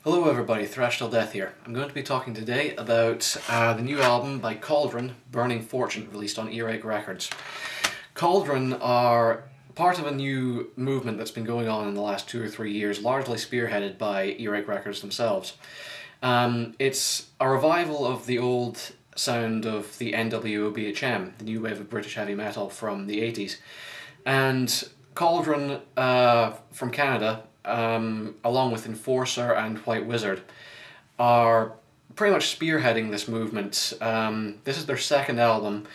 Hello everybody, Thrash Til Death here. I'm going to be talking today about the new album by Cauldron, Burning Fortune, released on Earache Records. Cauldron are part of a new movement that's been going on in the last 2 or 3 years, largely spearheaded by Earache Records themselves. It's a revival of the old sound of the NWOBHM, the new wave of British heavy metal from the 80s. And Cauldron from Canada, along with Enforcer and White Wizard, are pretty much spearheading this movement. This is their second album,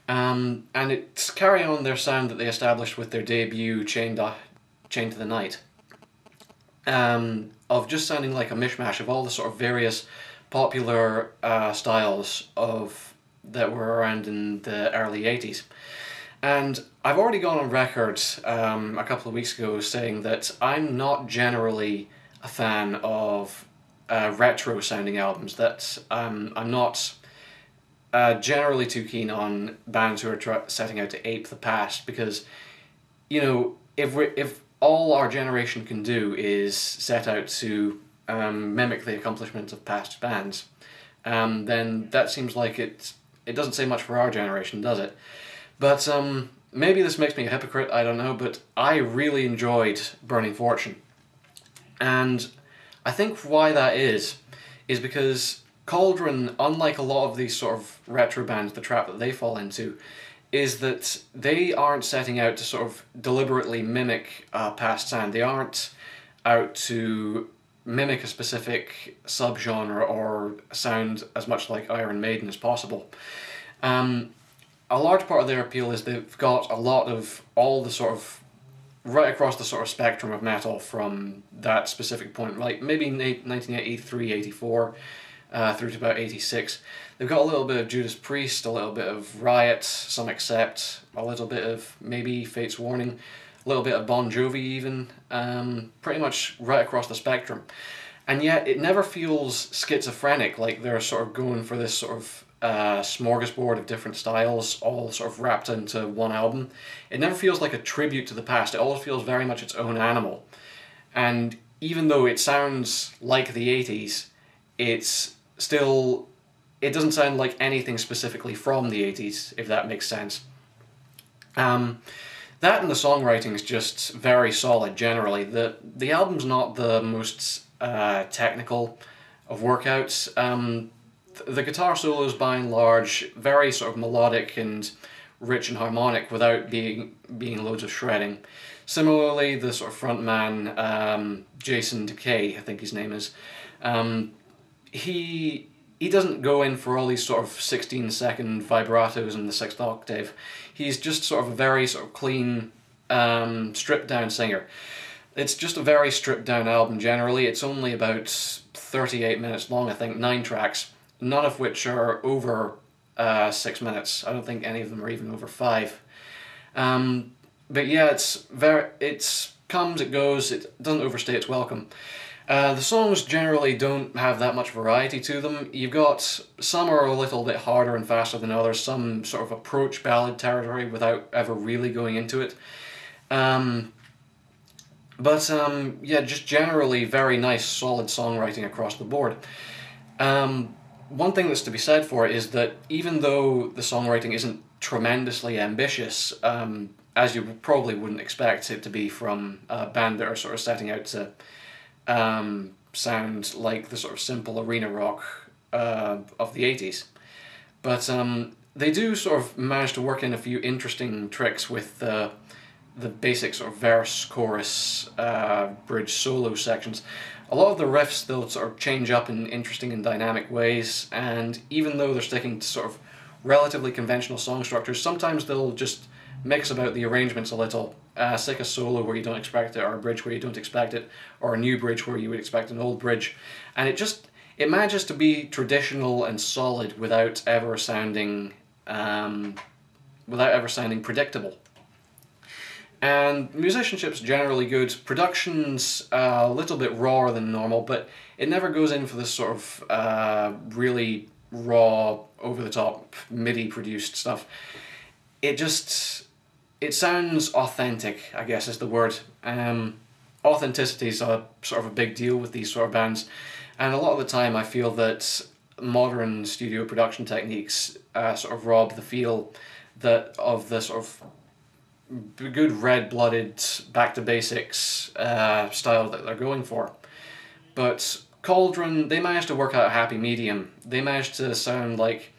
and it's carrying on their sound that they established with their debut Chained to the Night, of just sounding like a mishmash of all the sort of various popular styles that were around in the early 80s. And I've already gone on record a couple of weeks ago saying that I'm not generally a fan of retro-sounding albums, that I'm not generally too keen on bands who are setting out to ape the past, because, you know, if all our generation can do is set out to mimic the accomplishments of past bands, then that seems like it doesn't say much for our generation, does it? But maybe this makes me a hypocrite, I don't know, but I really enjoyed Burning Fortune. And I think why that is because Cauldron, unlike a lot of these sort of retro bands, the trap that they fall into, is that they aren't setting out to sort of deliberately mimic past sound. They aren't out to mimic a specific subgenre or sound as much like Iron Maiden as possible. A large part of their appeal is they've got a lot of all the sort of right across the sort of spectrum of metal from that specific point, like maybe 1983, 84, through to about 86. They've got a little bit of Judas Priest, a little bit of Riot, some Accept, a little bit of maybe Fate's Warning, a little bit of Bon Jovi even, pretty much right across the spectrum. And yet it never feels schizophrenic, like they're sort of going for this sort of smorgasbord of different styles, all sort of wrapped into one album. It never feels like a tribute to the past. It always feels very much its own animal. And even though it sounds like the 80s, it doesn't sound like anything specifically from the 80s, if that makes sense. That and the songwriting is just very solid generally. The album's not the most technical of workouts. The guitar solos, by and large, very sort of melodic and rich and harmonic without being loads of shredding. Similarly, the sort of frontman, Jason Decay, I think his name is, he doesn't go in for all these sort of 16-second vibratos in the 6th octave. He's just sort of a very sort of clean, stripped-down singer. It's just a very stripped-down album generally. It's only about 38 minutes long, I think, 9 tracks. None of which are over 6 minutes. I don't think any of them are even over 5. But yeah, it comes, it goes, it doesn't overstay its welcome. The songs generally don't have that much variety to them. You've got, some are a little bit harder and faster than others, some sort of approach ballad territory without ever really going into it. Yeah, just generally very nice, solid songwriting across the board. One thing that's to be said for it is that even though the songwriting isn't tremendously ambitious, as you probably wouldn't expect it to be from a band that are sort of setting out to sound like the sort of simple arena rock of the 80s, but they do sort of manage to work in a few interesting tricks with the basic sort of verse, chorus, bridge, solo sections. A lot of the riffs, they'll sort of change up in interesting and dynamic ways, and even though they're sticking to sort of relatively conventional song structures, sometimes they'll just mix about the arrangements a little, stick a solo where you don't expect it, or a bridge where you don't expect it, or a new bridge where you would expect an old bridge, and it manages to be traditional and solid without ever sounding predictable. And musicianship's generally good. Production's a little bit rawer than normal, but it never goes in for this sort of really raw, over-the-top, MIDI-produced stuff. It sounds authentic, I guess is the word. authenticity is a sort of a big deal with these sort of bands, and a lot of the time I feel that modern studio production techniques sort of rob the feel of the sort of good red-blooded, back-to-basics style that they're going for. But Cauldron, they managed to work out a happy medium. They managed to sound like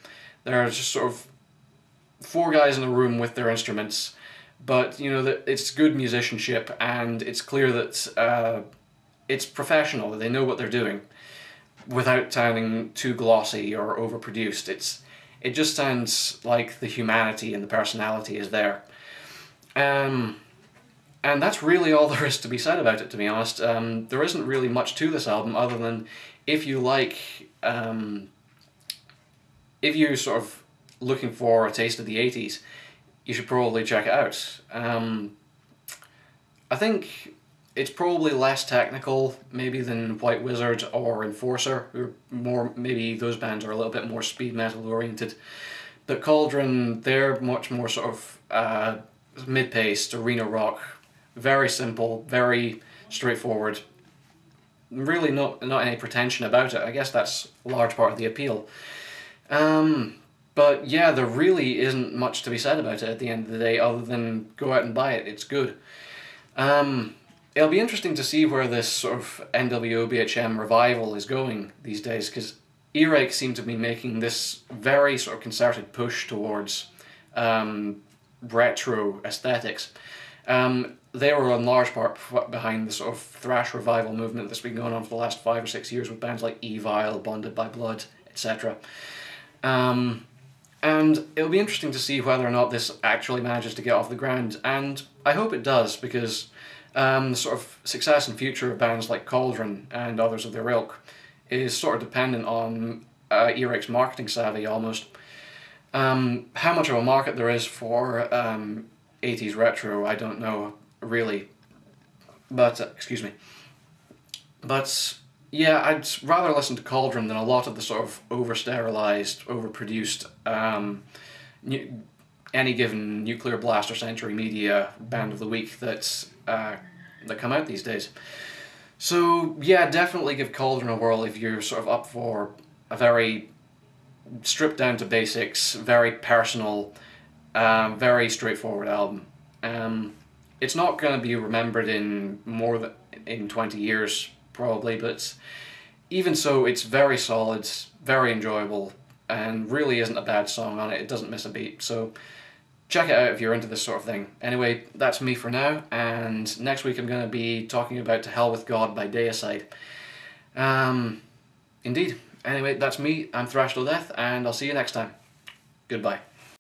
they're just sort of four guys in a room with their instruments, but you know that it's good musicianship, and it's clear that it's professional. They know what they're doing, without sounding too glossy or overproduced. It just sounds like the humanity and the personality is there. And that's really all there is to be said about it, to be honest. There isn't really much to this album other than if you like, if you're sort of looking for a taste of the 80s, you should probably check it out. I think it's probably less technical maybe than White Wizard or Enforcer, who are more, maybe those bands are a little bit more speed metal oriented. But Cauldron, they're much more sort of mid-paced arena rock, very simple, very straightforward. Really not any pretension about it. I guess that's a large part of the appeal. But yeah, there really isn't much to be said about it at the end of the day, other than go out and buy it. It's good. It'll be interesting to see where this sort of NWOBHM revival is going these days, because Earache seem to be making this very sort of concerted push towards retro aesthetics. They were in large part behind the sort of thrash revival movement that's been going on for the last 5 or 6 years with bands like Evil, Bonded by Blood, etc. And it'll be interesting to see whether or not this actually manages to get off the ground, and I hope it does, because the sort of success and future of bands like Cauldron and others of their ilk is sort of dependent on Earache's marketing savvy, almost. How much of a market there is for 80s retro, I don't know, really. But, excuse me. But, yeah, I'd rather listen to Cauldron than a lot of the sort of over-sterilized, overproduced, any given Nuclear Blast or Century Media Band of the Week that come out these days. So, yeah, definitely give Cauldron a whirl if you're sort of up for a very stripped down to basics, very personal, very straightforward album. It's not going to be remembered in more than in 20 years, probably, but even so, it's very solid, very enjoyable, and really isn't a bad song on it. It doesn't miss a beat, so check it out if you're into this sort of thing. Anyway, that's me for now, and next week I'm going to be talking about To Hell With God by Deicide. Indeed. Anyway, that's me, I'm Thrash Til Death, and I'll see you next time. Goodbye.